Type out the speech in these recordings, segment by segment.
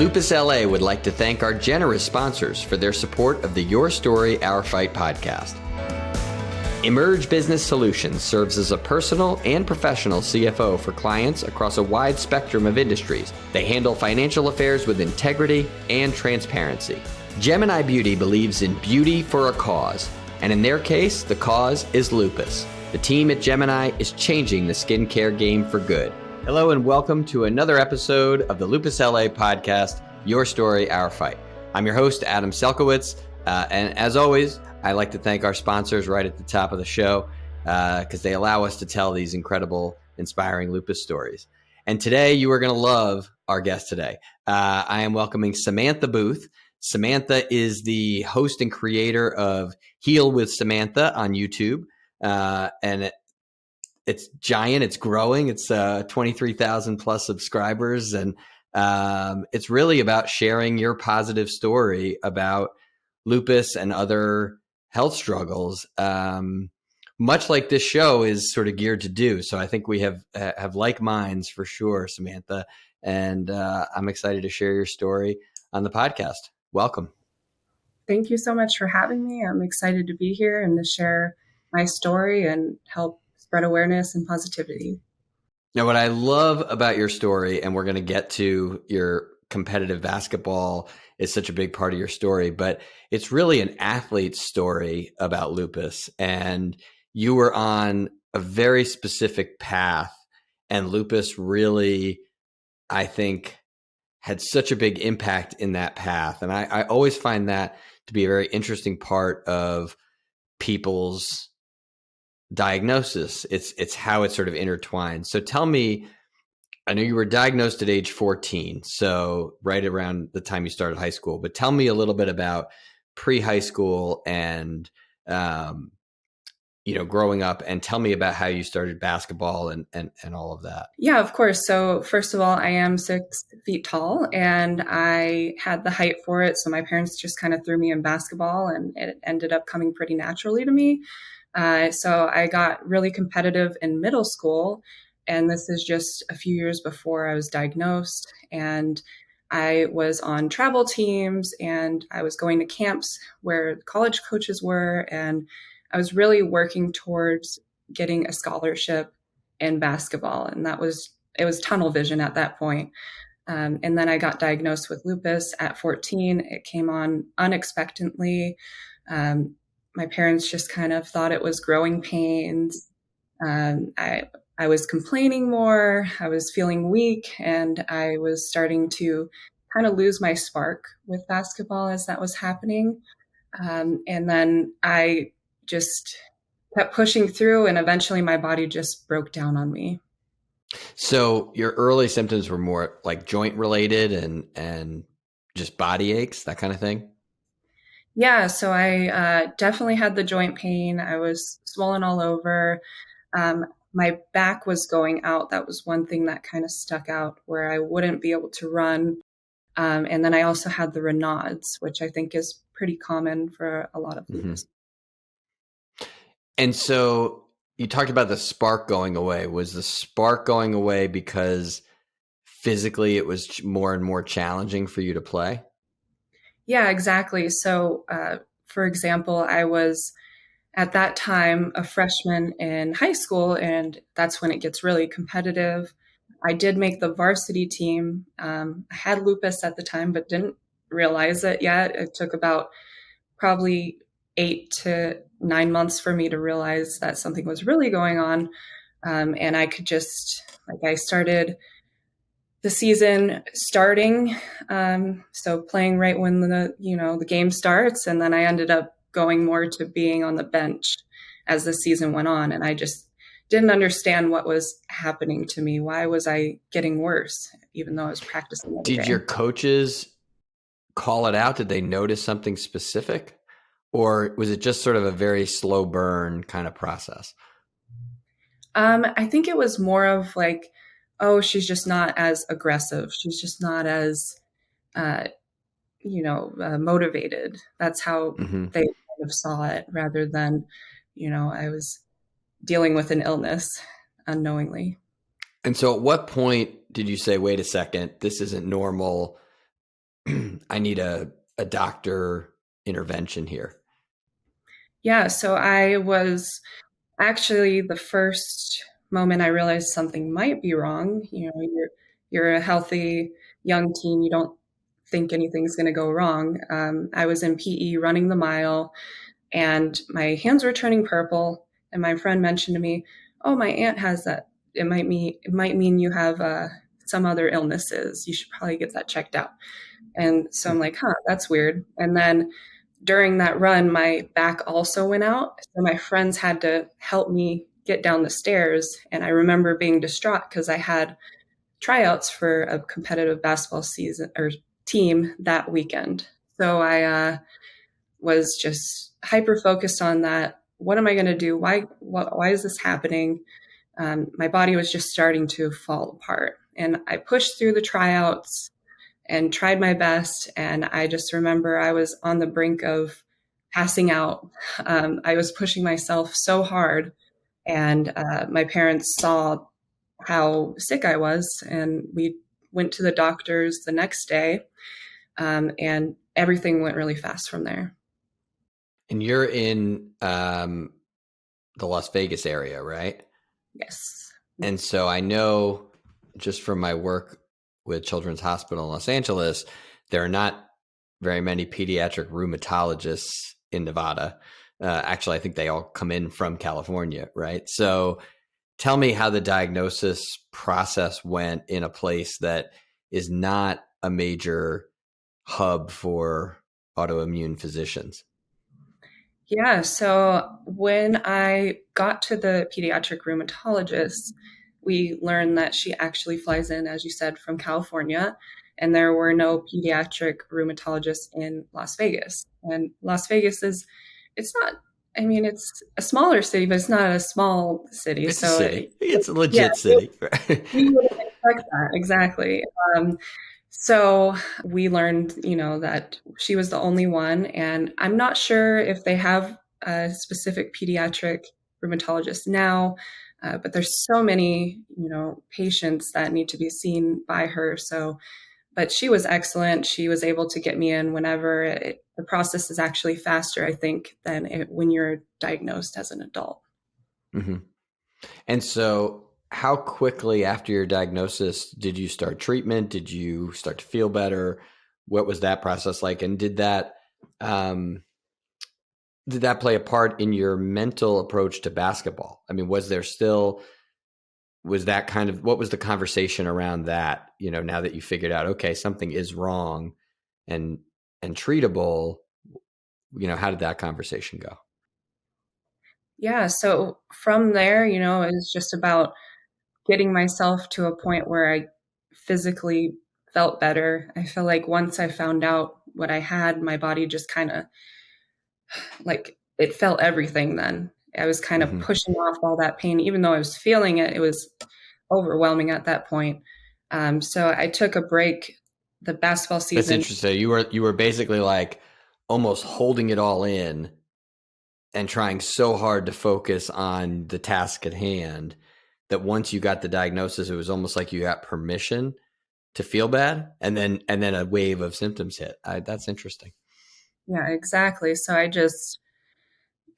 Lupus LA would like to thank our generous sponsors for their support of the Your Story, Our Fight podcast. Emerge Business Solutions serves as a personal and professional CFO for clients across a wide spectrum of industries. They handle financial affairs with integrity and transparency. Gemini Beauty believes in beauty for a cause, and in their case, the cause is lupus. The team at Gemini is changing the skincare game for good. Hello and welcome to another episode of the Lupus LA podcast, Your Story, Our Fight. I'm your host, Adam Selkowitz, and as always, I like to thank our sponsors right at the top of the show because they allow us to tell these incredible, inspiring lupus stories. And today, you are going to love our guest today. I am welcoming Samantha Boothe. Samantha is the host and creator of Heal with Samantha on YouTube, and it's giant. It's growing. It's 23,000 plus subscribers, and it's really about sharing your positive story about lupus and other health struggles, much like this show is sort of geared to do. So I think we have like minds for sure, Samantha, and I'm excited to share your story on the podcast. Welcome. Thank you so much for having me. I'm excited to be here and to share my story and help spread awareness and positivity. Now, what I love about your story, and we're going to get to your competitive basketball is such a big part of your story, but it's really an athlete's story about lupus. And you were on a very specific path, and lupus really, I think, had such a big impact in that path. And I always find that to be a very interesting part of people's diagnosis. It's how it's sort of intertwined. So tell me, I know you were diagnosed at age 14, so right around the time you started high school, but tell me a little bit about pre-high school and, growing up, and tell me about how you started basketball and all of that. Yeah, of course. So first of all, I am 6 feet tall and I had the height for it. So my parents just kind of threw me in basketball and it ended up coming pretty naturally to me. So I got really competitive in middle school. And this is just a few years before I was diagnosed. And I was on travel teams and I was going to camps where college coaches were. And I was really working towards getting a scholarship in basketball. And it was tunnel vision at that point. And then I got diagnosed with lupus at 14. It came on unexpectedly. My parents just kind of thought it was growing pains. I was complaining more, I was feeling weak, and I was starting to kind of lose my spark with basketball as that was happening. And then I just kept pushing through, and eventually my body just broke down on me. So your early symptoms were more like joint related and just body aches, that kind of thing? Yeah, so I definitely had the joint pain. I was swollen all over. My back was going out. That was one thing that kind of stuck out, where I wouldn't be able to run. And then I also had the Raynaud's, which I think is pretty common for a lot of lupus. Mm-hmm. And so you talked about the spark going away. Was the spark going away because physically it was more and more challenging for you to play? Yeah, exactly. So, for example, I was at that time a freshman in high school, and that's when it gets really competitive. I did make the varsity team. I had lupus at the time, but didn't realize it yet. It took about probably 8 to 9 months for me to realize that something was really going on. And I could just, I started the season starting, so playing right when the game starts, and then I ended up going more to being on the bench as the season went on. And I just didn't understand what was happening to me. Why was I getting worse, even though I was practicing every day? Did your coaches call it out? Did they notice something specific? Or was it just sort of a very slow burn kind of process? I think it was more of like, oh, she's just not as aggressive. She's just not as, motivated. That's how they kind of saw it, rather than, I was dealing with an illness unknowingly. And so at what point did you say, wait a second, this isn't normal? I need a doctor intervention here? Yeah, so I was actually the first moment I realized something might be wrong. You're a healthy young teen. You don't think anything's going to go wrong. I was in PE running the mile, and my hands were turning purple. And my friend mentioned to me, "Oh, my aunt has that. It might mean you have some other illnesses. You should probably get that checked out." And so I'm like, "Huh, that's weird." And then during that run, my back also went out. So my friends had to help me get down the stairs. And I remember being distraught because I had tryouts for a competitive basketball season or team that weekend. So I was just hyper focused on that. What am I going to do? Why is this happening? My body was just starting to fall apart. And I pushed through the tryouts and tried my best. And I just remember I was on the brink of passing out. I was pushing myself so hard, and my parents saw how sick I was, and we went to the doctors the next day, and everything went really fast from there. And you're in the Las Vegas area, right? Yes. And so I know just from my work with Children's Hospital in Los Angeles, there are not very many pediatric rheumatologists in Nevada. Actually, I think they all come in from California, right? So tell me how the diagnosis process went in a place that is not a major hub for autoimmune physicians. Yeah, so when I got to the pediatric rheumatologist, we learned that she actually flies in, as you said, from California, and there were no pediatric rheumatologists in Las Vegas. And Las Vegas is, it's not, I mean, it's a smaller city, but it's not a small city. It's a So, city. It's a yeah, legit city. we wouldn't expect that, exactly. Um, so we learned, that she was the only one, and I'm not sure if they have a specific pediatric rheumatologist now, but there's so many, patients that need to be seen by her. So, but she was excellent. She was able to get me in whenever. The process is actually faster, I think, than when you're diagnosed as an adult. hmm And so, how quickly after your diagnosis did you start treatment? Did you start to feel better? What was that process like? And um, did that play a part in your mental approach to basketball? I mean, was that kind of, what was the conversation around that? Now that you figured out, okay, something is wrong and treatable, how did that conversation go? Yeah. So from there, it's just about getting myself to a point where I physically felt better. I feel like once I found out what I had, my body just kind of like it felt everything then. I was kind of hmm pushing off all that pain, even though I was feeling it, it was overwhelming at that point. So I took a break. The basketball That's season. interesting. You were basically like almost holding it all in and trying so hard to focus on the task at hand that once you got the diagnosis, it was almost like you got permission to feel bad, and then a wave of symptoms hit. That's interesting. Yeah, exactly. So I just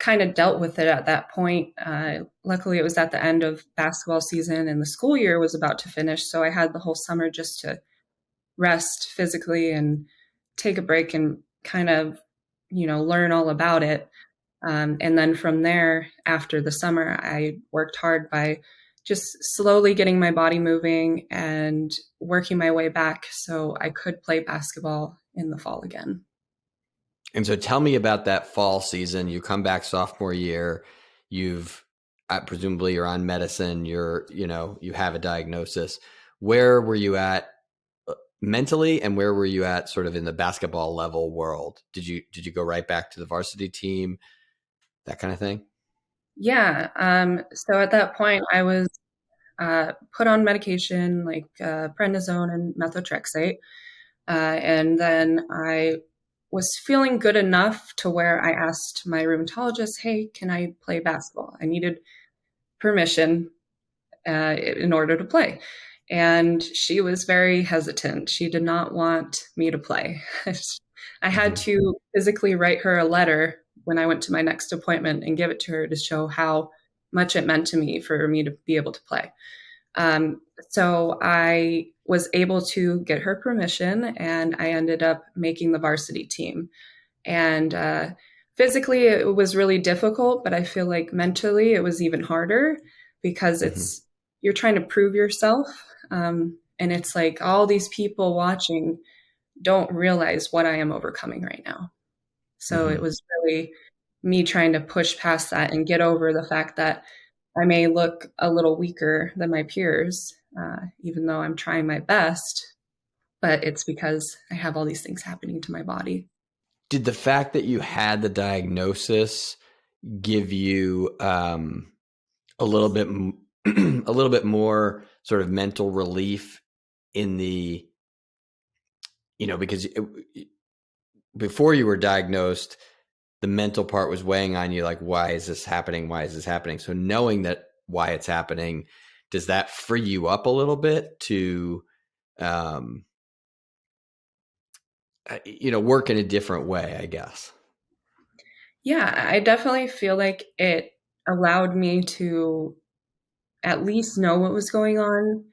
kind of dealt with it at that point. Luckily, it was at the end of basketball season and the school year was about to finish. So I had the whole summer just to rest physically and take a break and kind of, learn all about it. And then from there, after the summer, I worked hard by just slowly getting my body moving and working my way back so I could play basketball in the fall again. And so tell me about that fall season. You come back sophomore year, you've presumably you're on medicine, you have a diagnosis. Where were you at mentally, and where were you at sort of in the basketball level world? Did you go right back to the varsity team, that kind of thing? Yeah. So at that point, I was put on medication like prednisone and methotrexate. And then I was feeling good enough to where I asked my rheumatologist, "Hey, can I play basketball?" I needed permission in order to play. And she was very hesitant. She did not want me to play. I had to physically write her a letter when I went to my next appointment and give it to her to show how much it meant to me for me to be able to play. So I was able to get her permission, and I ended up making the varsity team. And physically, it was really difficult, but I feel like mentally it was even harder because you're trying to prove yourself. And it's like all these people watching don't realize what I am overcoming right now. So it was really me trying to push past that and get over the fact that I may look a little weaker than my peers, even though I'm trying my best, but it's because I have all these things happening to my body. Did the fact that you had the diagnosis give you a little bit a little bit more sort of mental relief in the, because before you were diagnosed, the mental part was weighing on you, like, why is this happening? Why is this happening? So knowing that why it's happening, does that free you up a little bit to, work in a different way, I guess? Yeah, I definitely feel like it allowed me to at least know what was going on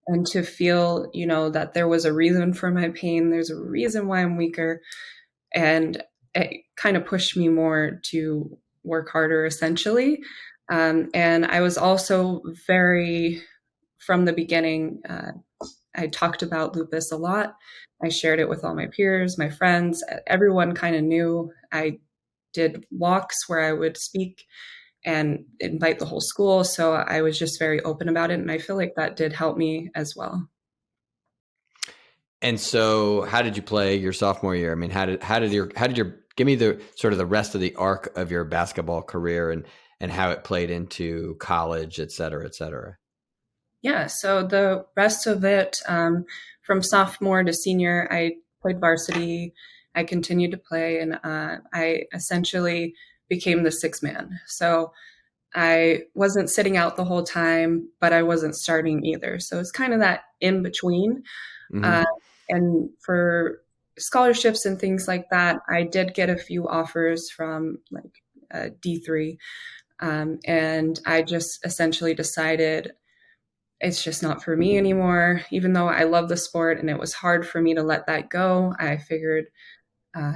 and to feel, that there was a reason for my pain. There's a reason why I'm weaker. And it kind of pushed me more to work harder, essentially. And I was also from the beginning, I talked about lupus a lot. I shared it with all my peers, my friends. Everyone kind of knew. I did walks where I would speak and invite the whole school. So I was just very open about it. And I feel like that did help me as well. And so how did you play your sophomore year? I mean, how did your give me the sort of the rest of the arc of your basketball career and how it played into college, et cetera, et cetera? Yeah. So the rest of it, from sophomore to senior, I played varsity. I continued to play, and I essentially became the sixth man. So I wasn't sitting out the whole time, but I wasn't starting either. So it's kind of that in between. Uh, and for scholarships and things like that, I did get a few offers from like D3. And I just essentially decided it's just not for me anymore. Even though I love the sport and it was hard for me to let that go, I figured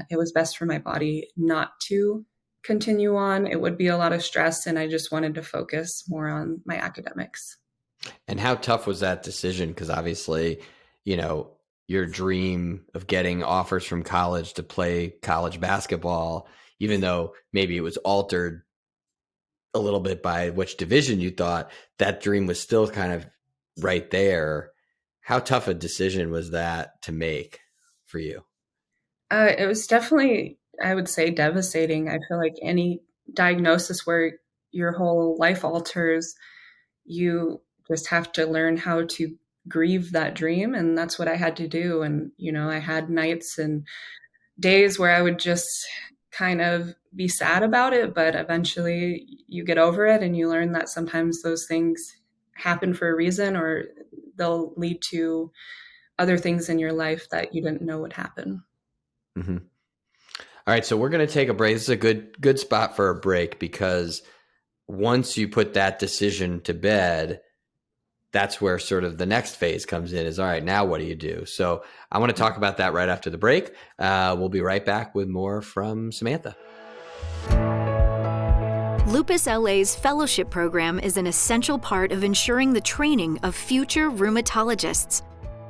it was best for my body not to continue on. It would be a lot of stress, and I just wanted to focus more on my academics. And how tough was that decision? Because obviously, your dream of getting offers from college to play college basketball, even though maybe it was altered a little bit by which division you thought, that dream was still kind of right there. How tough a decision was that to make for you? It was definitely, I would say, devastating. I feel like any diagnosis where your whole life alters, you just have to learn how to grieve that dream. And that's what I had to do. And, I had nights and days where I would just kind of be sad about it, but eventually you get over it and you learn that sometimes those things happen for a reason, or they'll lead to other things in your life that you didn't know would happen. Mm-hmm. All right, so we're going to take a break. This is a good spot for a break, because once you put that decision to bed, that's where sort of the next phase comes in, is all right, now what do you do? So I want to talk about that right after the break. We'll be right back with more from Samantha. Lupus LA's fellowship program is an essential part of ensuring the training of future rheumatologists.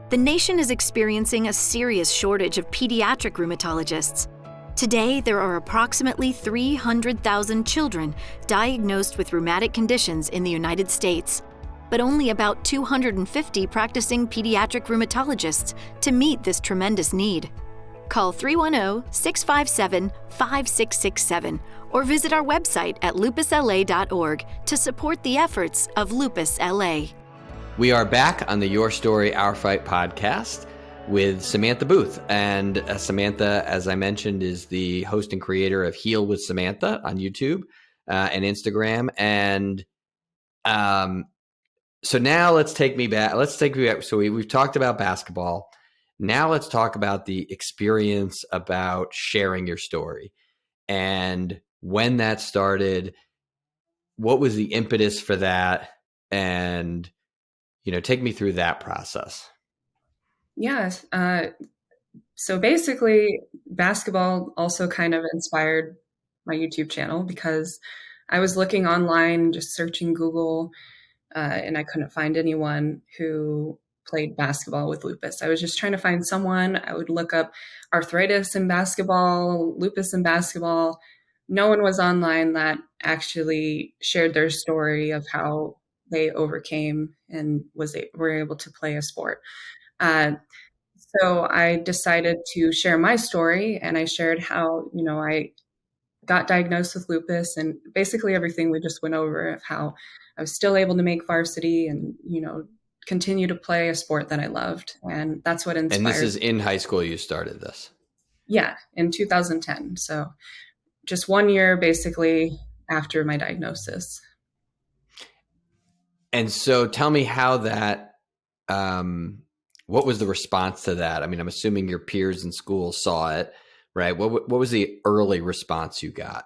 The nation is experiencing a serious shortage of pediatric rheumatologists. Today, there are approximately 300,000 children diagnosed with rheumatic conditions in the United States, but only about 250 practicing pediatric rheumatologists to meet this tremendous need. Call 310-657-5667 or visit our website at lupusla.org to support the efforts of Lupus LA. We are back on the Your Story, Our Fight podcast with Samantha Boothe. And Samantha, as I mentioned, is the host and creator of Heal with Samantha on YouTube and Instagram. And So now let's take me back. Let's take me back. So we've talked about basketball. Now let's talk about the experience about sharing your story and when that started. What was the impetus for that? And, take me through that process. Yes. So basically, basketball also kind of inspired my YouTube channel because I was looking online, just searching Google, and I couldn't find anyone who played basketball with lupus. I was just trying to find someone. I would look up arthritis in basketball, lupus in basketball. No one was online that actually shared their story of how they overcame and were able to play a sport. Uh, so I decided to share my story, and I shared how, I got diagnosed with lupus and basically everything we just went over of how I was still able to make varsity and, continue to play a sport that I loved. And that's what And this inspired. is in high school you started this. Yeah, in 2010. So just 1 year basically after my diagnosis. And so tell me how that, what was the response to that? I mean, I'm assuming your peers in school saw it, right? What was the early response you got?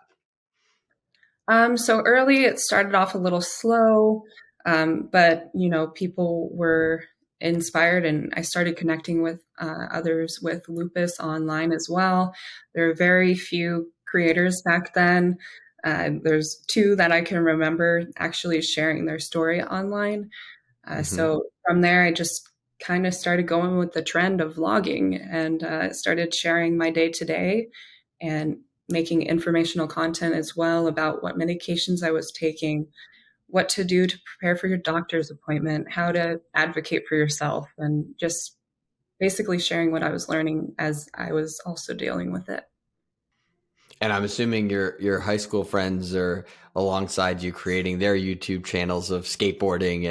So early, it started off a little slow, but people were inspired, and I started connecting with others with lupus online as well. There are very few creators back then. There's two that I can remember actually sharing their story online. Mm-hmm. So from there, I just kind of started going with the trend of vlogging and started sharing my day to day and making informational content as well about what medications I was taking, what to do to prepare for your doctor's appointment, how to advocate for yourself, and just basically sharing what I was learning as I was also dealing with it. And I'm assuming your high school friends are alongside you creating their YouTube channels of skateboarding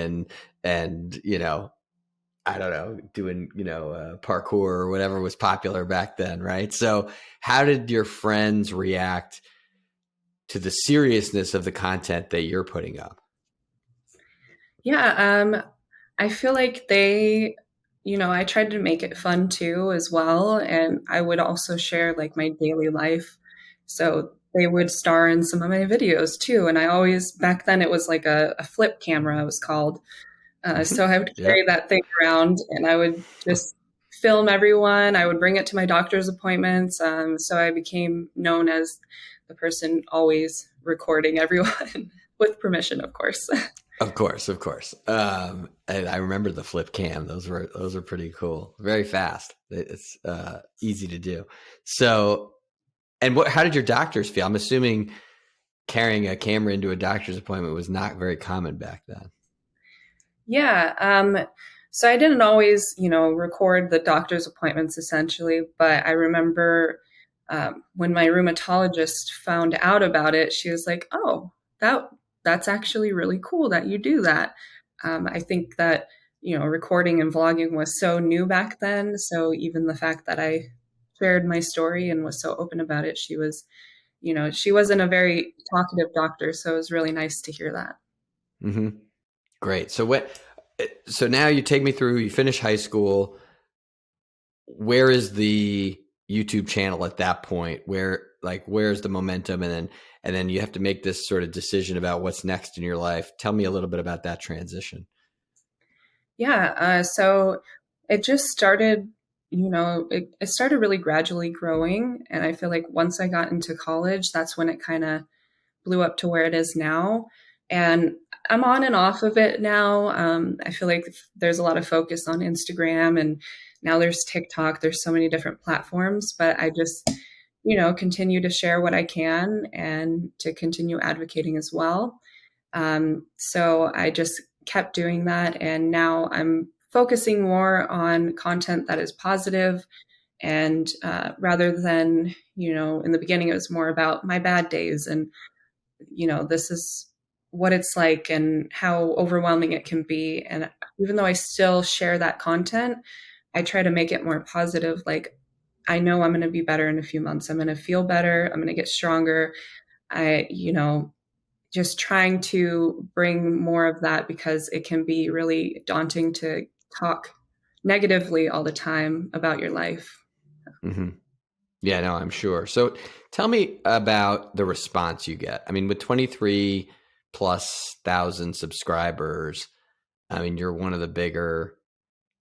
and I don't know, doing parkour or whatever was popular back then, right? So how did your friends react to the seriousness of the content that you're putting up? Yeah, I feel like I tried to make it fun too as well. And I would also share like my daily life. So they would star in some of my videos too. And I always, back then it was like a flip camera, it was called. So I would carry Yep. that thing around and I would just film everyone. I would bring it to my doctor's appointments. So I became known as the person always recording everyone with permission, of course. Of course, of course. And I remember the flip cam. Those were pretty cool. Very fast. It's easy to do. So, and how did your doctors feel? I'm assuming carrying a camera into a doctor's appointment was not very common back then. Yeah. So I didn't always, record the doctor's appointments essentially, but I remember when my rheumatologist found out about it, she was like, "Oh, that's actually really cool that you do that." I think that recording and vlogging was so new back then. So even the fact that I shared my story and was so open about it, she wasn't a very talkative doctor, so it was really nice to hear that. Mm-hmm. Great. So now you take me through, you finish high school. Where is the YouTube channel at that point? Where's the momentum? And then you have to make this sort of decision about what's next in your life. Tell me a little bit about that transition. Yeah. So it just started, it started really gradually growing. And I feel like once I got into college, that's when it kind of blew up to where it is now. And I'm on and off of it now. I feel like there's a lot of focus on Instagram and now there's TikTok. There's so many different platforms, but I just, continue to share what I can and to continue advocating as well. So I just kept doing that. And now I'm focusing more on content that is positive. And rather than, in the beginning, it was more about my bad days and, this is what it's like and how overwhelming it can be. And even though I still share that content, I try to make it more positive. Like, I know I'm going to be better in a few months. I'm going to feel better. I'm going to get stronger. I, just trying to bring more of that, because it can be really daunting to talk negatively all the time about your life. Mm-hmm. Yeah, no, I'm sure. So tell me about the response you get. I mean, with 23 plus thousand subscribers, I mean, you're one of the bigger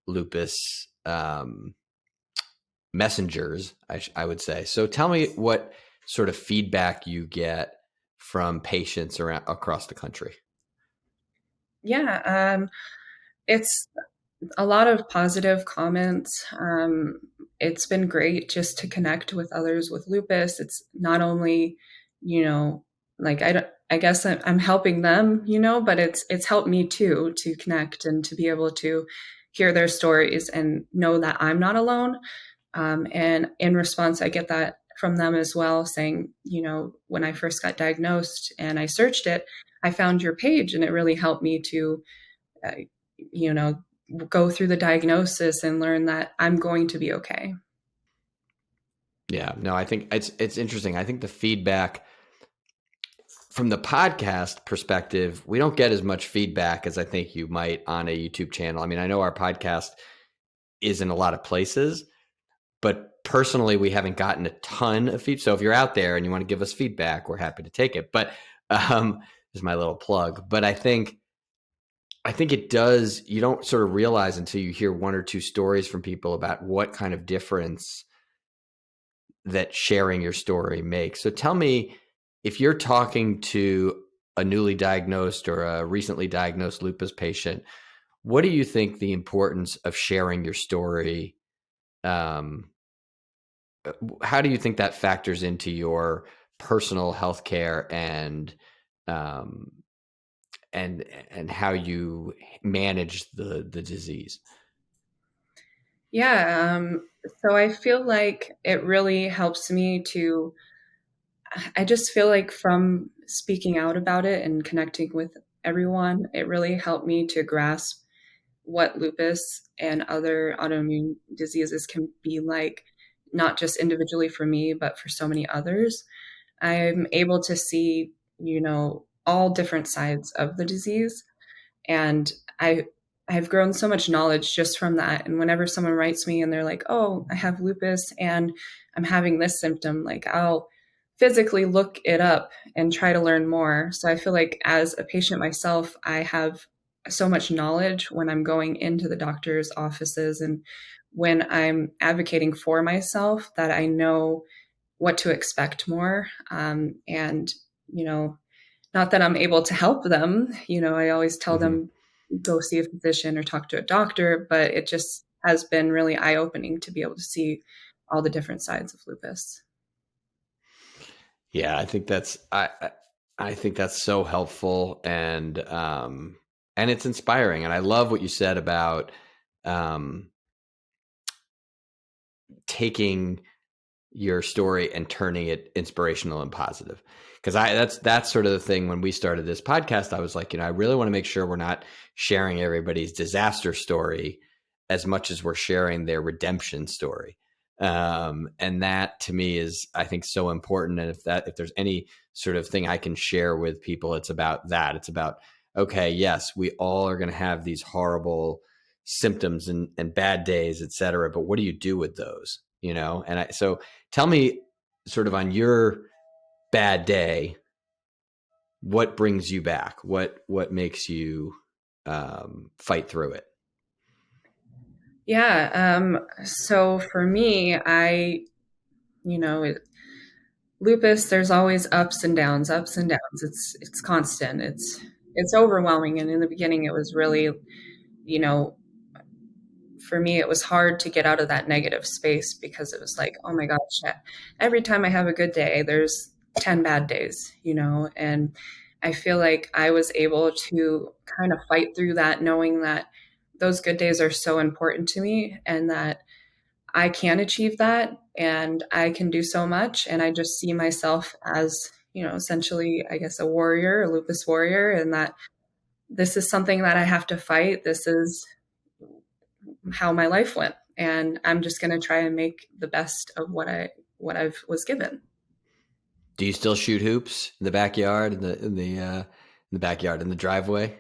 lupus messengers, I would say. So tell me what sort of feedback you get from patients around across the country. Yeah, it's a lot of positive comments. It's been great just to connect with others with lupus. It's not only, you know, like I guess I'm helping them, but it's helped me too to connect and to be able to hear their stories and know that I'm not alone. And in response, I get that from them as well, saying, when I first got diagnosed and I searched it, I found your page, and it really helped me to, uh, you know, go through the diagnosis and learn that I'm going to be okay. Yeah, no, I think it's interesting. I think the feedback from the podcast perspective, we don't get as much feedback as I think you might on a YouTube channel. I mean, I know our podcast is in a lot of places, but personally, we haven't gotten a ton of feedback. So if you're out there and you want to give us feedback, we're happy to take it. But is my little plug. But I think it does. You don't sort of realize until you hear one or two stories from people about what kind of difference that sharing your story makes. So tell me, if you're talking to a newly diagnosed or a recently diagnosed lupus patient, what do you think the importance of sharing your story? How do you think that factors into your personal healthcare um, and how you manage the disease? Yeah. So I feel like it really helps me to, I just feel like from speaking out about it and connecting with everyone, it really helped me to grasp what lupus and other autoimmune diseases can be like, not just individually for me, but for so many others. I'm able to see, all different sides of the disease. And I've grown so much knowledge just from that. And whenever someone writes me and they're like, "Oh, I have lupus and I'm having this symptom," like I'll physically look it up and try to learn more. So I feel like as a patient myself, I have so much knowledge when I'm going into the doctor's offices and when I'm advocating for myself, that I know what to expect more. And, you know, not that I'm able to help them. I always tell Mm-hmm. them, go see a physician or talk to a doctor, but it just has been really eye-opening to be able to see all the different sides of lupus. Yeah, I think that's so helpful and it's inspiring. And I love what you said about um, taking your story and turning it inspirational and positive. Because that's sort of the thing when we started this podcast. I was like, I really want to make sure we're not sharing everybody's disaster story as much as we're sharing their redemption story. And that to me is, I think, so important. And if there's any sort of thing I can share with people, it's about that. It's about, okay, yes, we all are going to have these horrible symptoms and bad days, et cetera. But what do you do with those? So tell me, sort of on your bad day, what brings you back? What makes you fight through it? Yeah. So for me, lupus, there's always ups and downs, ups and downs. It's constant. It's overwhelming. And in the beginning, it was really, you know, for me, it was hard to get out of that negative space, because it was like, oh my gosh, every time I have a good day, there's 10 bad days, and I feel like I was able to kind of fight through that, knowing that those good days are so important to me and that I can achieve that and I can do so much. And I just see myself as, essentially, I guess, a warrior, a lupus warrior, and that this is something that I have to fight. This is how my life went, and I'm just going to try and make the best of what I was given. Do you still shoot hoops in the backyard, in the driveway?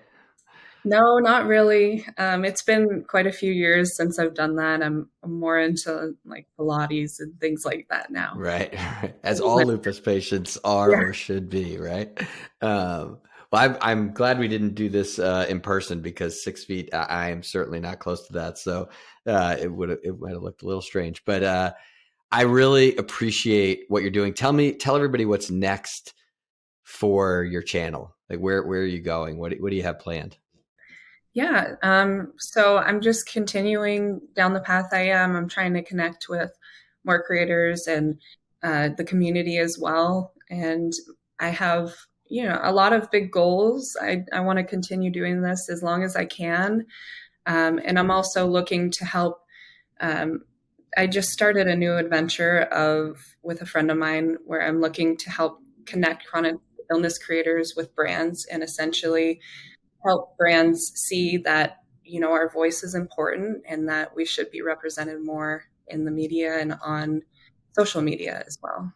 No, not really. It's been quite a few years since I've done that. I'm more into like Pilates and things like that now. Right. As all lupus patients are Yeah. or should be, right? Well, I'm glad we didn't do this in person, because 6 feet, I am certainly not close to that. So it might have looked a little strange, but I really appreciate what you're doing. Tell everybody what's next for your channel. Like where are you going? What do you have planned? Yeah. So I'm just continuing down the path I am. I'm trying to connect with more creators and the community as well. And I have, a lot of big goals. I want to continue doing this as long as I can. And I'm also looking to help. I just started a new adventure with a friend of mine where I'm looking to help connect chronic illness creators with brands and essentially help brands see that, our voice is important and that we should be represented more in the media and on social media as well.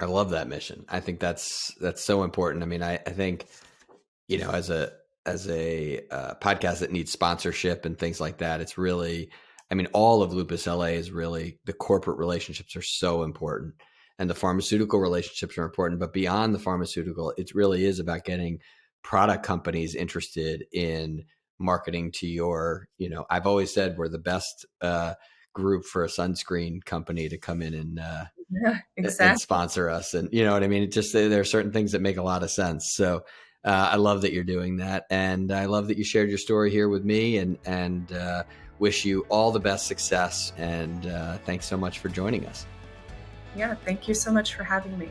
I love that mission. I think that's so important. I mean, I think, as a podcast that needs sponsorship and things like that, it's really, I mean, all of Lupus LA is really, the corporate relationships are so important, and the pharmaceutical relationships are important. But beyond the pharmaceutical, it really is about getting product companies interested in marketing to your, I've always said we're the best group for a sunscreen company to come in and Yeah, and exactly. sponsor us. And you know what I mean? It just, there are certain things that make a lot of sense. So I love that you're doing that. And I love that you shared your story here with me, and wish you all the best success. And thanks so much for joining us. Yeah. Thank you so much for having me.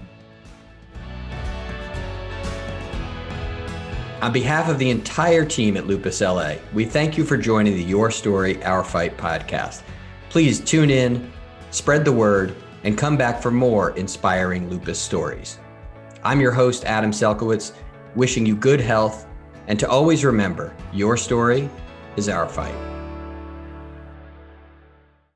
On behalf of the entire team at Lupus LA, we thank you for joining the Your Story, Our Fight podcast. Please tune in, spread the word, and come back for more inspiring lupus stories. I'm your host, Adam Selkowitz, wishing you good health, and to always remember, your story is our fight.